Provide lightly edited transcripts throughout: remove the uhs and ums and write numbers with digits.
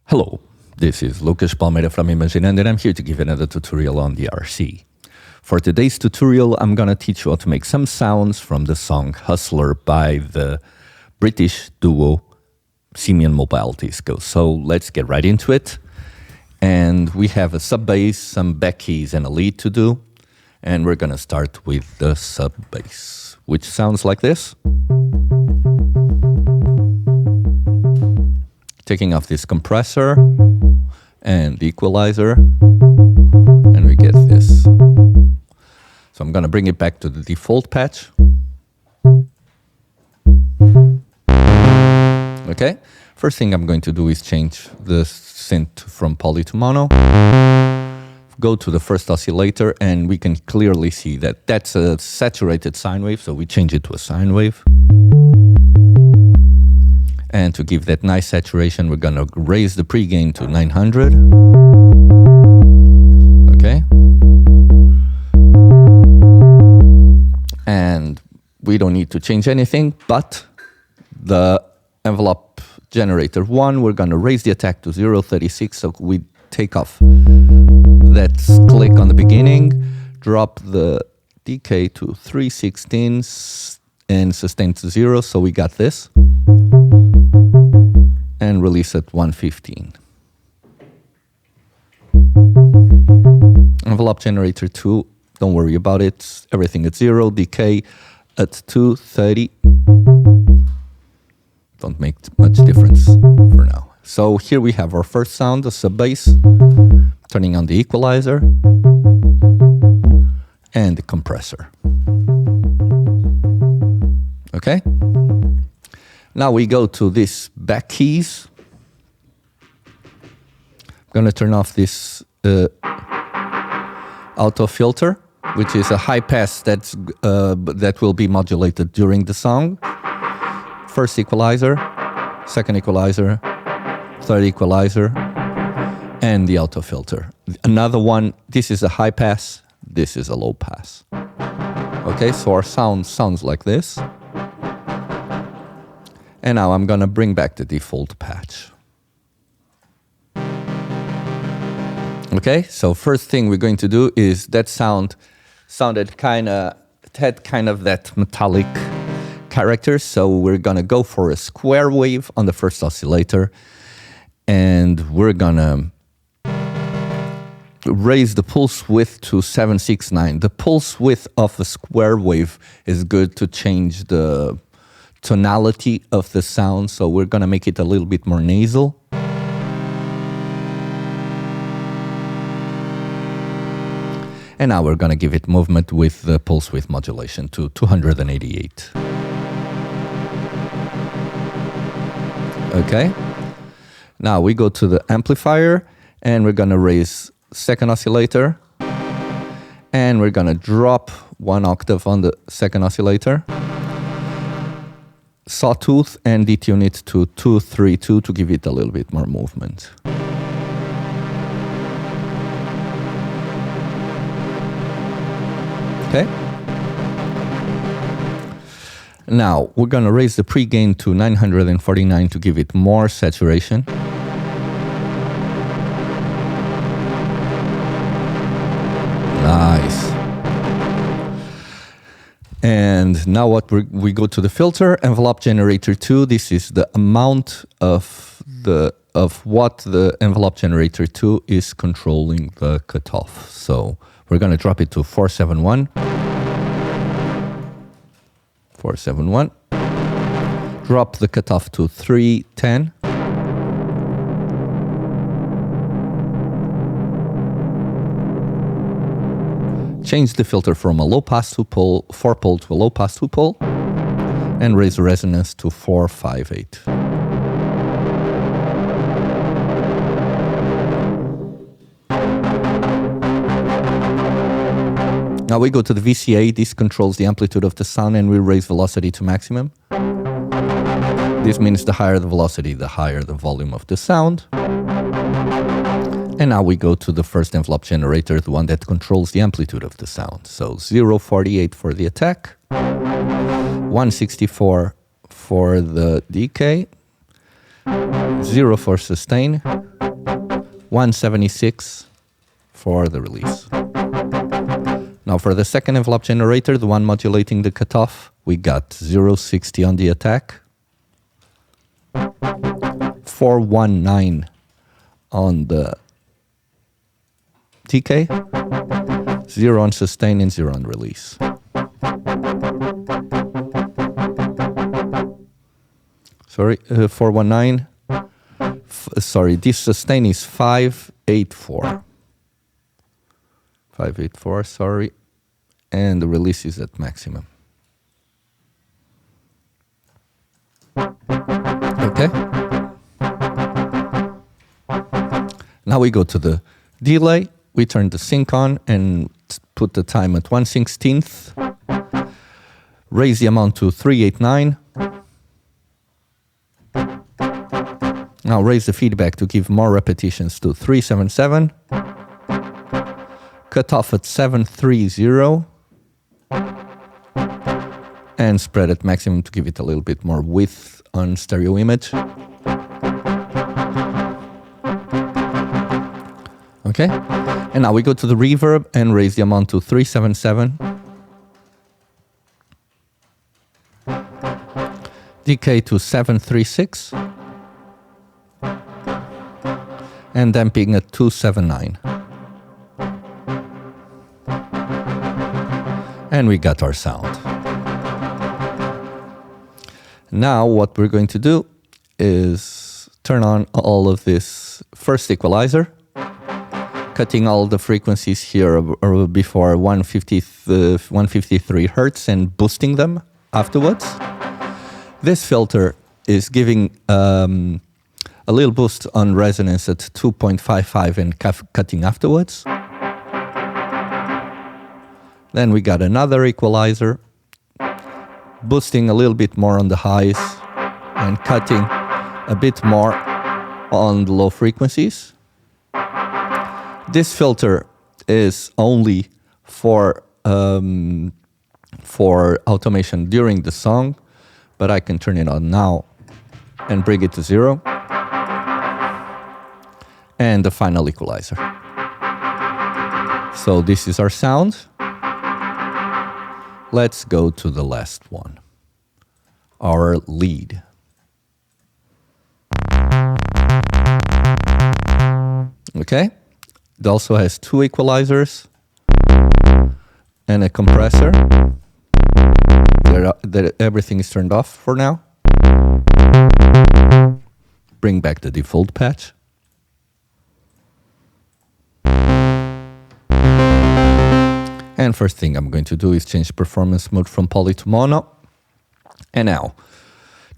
Hello, this is Lucas Palmeira from Imaginando, and I'm here to give another tutorial on the RC. For today's tutorial, I'm gonna teach you how to make some sounds from the song Hustler by the British duo Simian Mobile Disco. So let's get right into it. And we have a sub bass, some back keys, and a lead to do. And we're gonna start with the sub bass, which sounds like this. Taking off this compressor and the equalizer, and we get this. So I'm gonna bring it back to the default patch. Okay, first thing I'm going to do is change the synth from poly to mono. Go to the first oscillator, and we can clearly see that that's a saturated sine wave, so we change it to a sine wave. And to give that nice saturation, we're gonna raise the pre-gain to 900. Okay. And we don't need to change anything, but the envelope generator 1, we're gonna raise the attack to 0.36, so we take off that click on the beginning, drop the decay to 3/16 and sustain to 0, so we got this. And release at 115. Envelope generator 2, don't worry about it. Everything at 0, decay at 230. Don't make much difference for now. So here we have our first sound, the sub bass, turning on the equalizer and the compressor. Okay? Now we go to this back keys. I'm gonna turn off this auto filter, which is a high pass that will be modulated during the song. First equalizer, second equalizer, third equalizer, and the auto filter. Another one, this is a high pass, this is a low pass. Okay, so our sound sounds like this. And now I'm gonna bring back the default patch. Okay, so first thing we're going to do is that sounded had kind of that metallic character, so we're gonna go for a square wave on the first oscillator, and we're gonna raise the pulse width to 769. The pulse width of a square wave is good to change the tonality of the sound, so we're gonna make it a little bit more nasal. And now we're gonna give it movement with the pulse width modulation to 288. Okay, now we go to the amplifier, and we're gonna raise second oscillator, and we're gonna drop 1 octave on the second oscillator, sawtooth, and detune it to 232 to give it a little bit more movement. Okay. Now we're gonna raise the pre-gain to 949 to give it more saturation. Nice. And now we go to the filter, envelope generator 2. This is the amount of what the envelope generator 2 is controlling the cutoff. So we're gonna drop it to 471. 471. Drop the cutoff to 310. Change the filter from a low pass 4-pole to a low pass 2-pole, and raise the resonance to 458. Now we go to the VCA. This controls the amplitude of the sound, and we raise velocity to maximum. This means the higher the velocity, the higher the volume of the sound. And now we go to the first envelope generator, the one that controls the amplitude of the sound. So 0.48 for the attack, 164 for the decay, 0 for sustain, 176 for the release. Now for the second envelope generator, the one modulating the cutoff, we got 060 on the attack, 419 on the decay, 0 on sustain and 0 on release. Sorry, 419. Sorry, this sustain is 584. 584, sorry. And the release is at maximum. Okay. Now we go to the delay. We turn the sync on and put the time at 1/16. Raise the amount to 389. Now raise the feedback to give more repetitions to 377. Cut off at 730. And spread at maximum to give it a little bit more width on stereo image. Okay. And now we go to the reverb and raise the amount to 377. Decay to 736. And damping at 279. And we got our sound. Now what we're going to do is turn on all of this first equalizer, cutting all the frequencies here before 153 hertz and boosting them afterwards. This filter is giving a little boost on resonance at 2.55 and cutting afterwards. Then we got another equalizer, boosting a little bit more on the highs and cutting a bit more on the low frequencies. This filter is only for automation during the song, but I can turn it on now and bring it to 0. And the final equalizer. So this is our sound. Let's go to the last one, our lead. Okay, it also has 2 equalizers and a compressor. Everything is turned off for now. Bring back the default patch. And first thing I'm going to do is change performance mode from poly to mono. And now,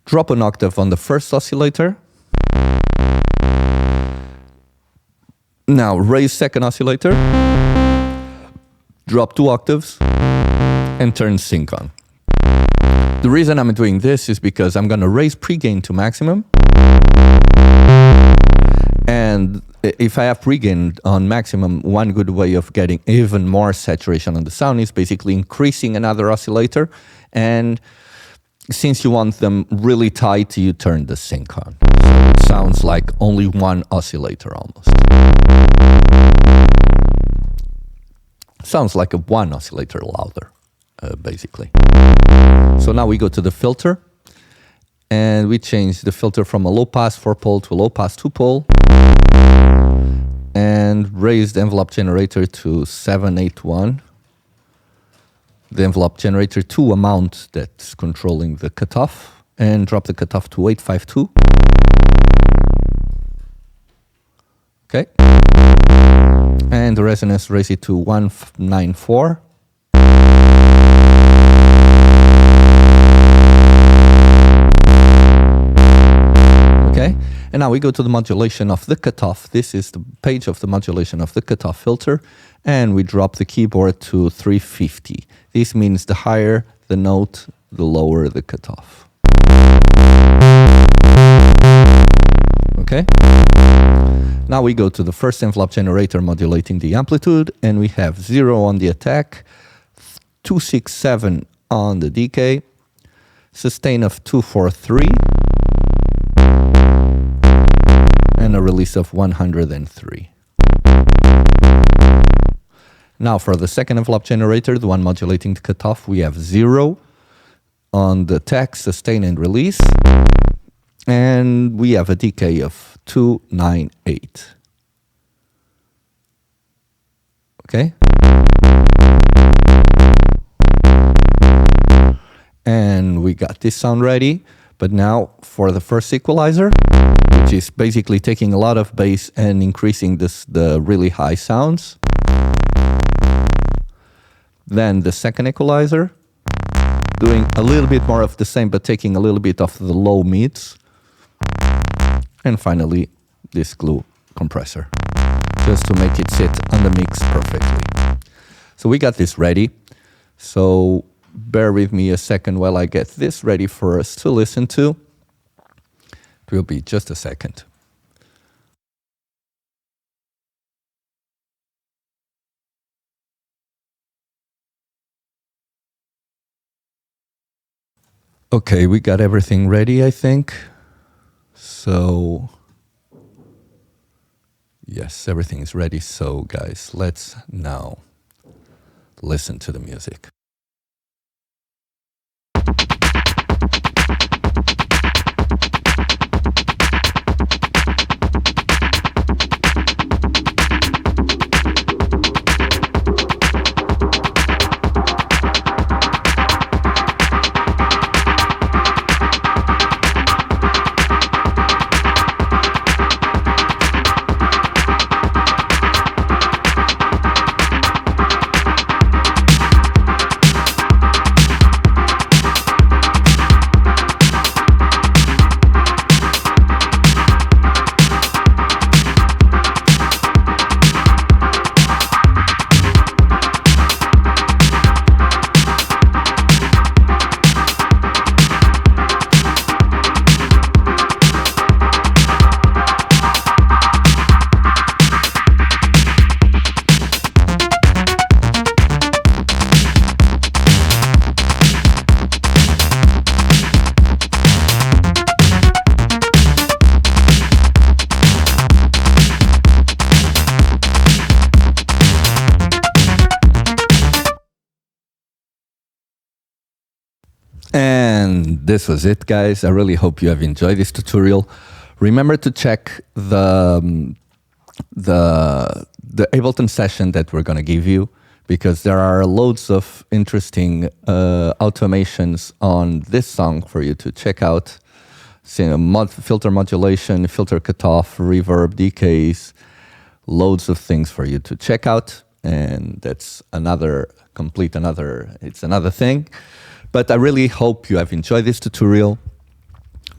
drop an octave on the first oscillator. Now raise second oscillator. Drop 2 octaves and turn sync on. The reason I'm doing this is because I'm going to raise pregain to maximum. And if I have pregain on maximum, one good way of getting even more saturation on the sound is basically increasing another oscillator. And since you want them really tight, you turn the sync on. So it sounds like only one oscillator almost. Sounds like a one oscillator louder, basically. So now we go to the filter. And we change the filter from a low pass 4-pole to a low pass 2-pole. And raise the envelope generator to 781. The envelope generator to amount that's controlling the cutoff. And drop the cutoff to 852. Okay. And the resonance, raise it to 194. Okay, and now we go to the modulation of the cutoff. This is the page of the modulation of the cutoff filter, and we drop the keyboard to 350. This means the higher the note, the lower the cutoff. Okay, now we go to the first envelope generator modulating the amplitude, and we have 0 on the attack, 267 on the decay, sustain of 243, and a a release of 103. Now for the second envelope generator, the one modulating the cutoff, we have 0 on the attack, sustain, and release. And we have a decay of 298. Okay? And we got this sound ready. But now for the first equalizer, which is basically taking a lot of bass and increasing the really high sounds. Then the second equalizer, doing a little bit more of the same, but taking a little bit of the low mids. And finally, this glue compressor, just to make it sit on the mix perfectly. So we got this ready. So bear with me a second while I get this ready for us to listen to. It will be just a second. Okay, we got everything ready, I think. So, yes, everything is ready. So, guys, let's now listen to the music. And this was it, guys. I really hope you have enjoyed this tutorial. Remember to check the Ableton session that we're going to give you, because there are loads of interesting automations on this song for you to check out. Filter modulation, filter cutoff, reverb, decays, loads of things for you to check out. And that's another thing. But I really hope you have enjoyed this tutorial.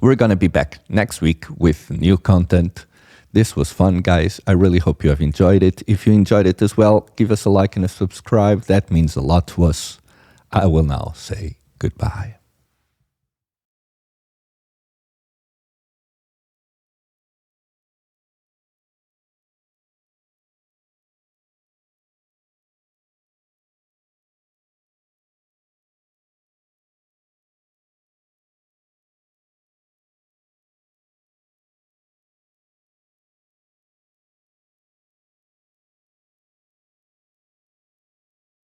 We're going to be back next week with new content. This was fun, guys. I really hope you have enjoyed it. If you enjoyed it as well, give us a like and a subscribe. That means a lot to us. I will now say goodbye.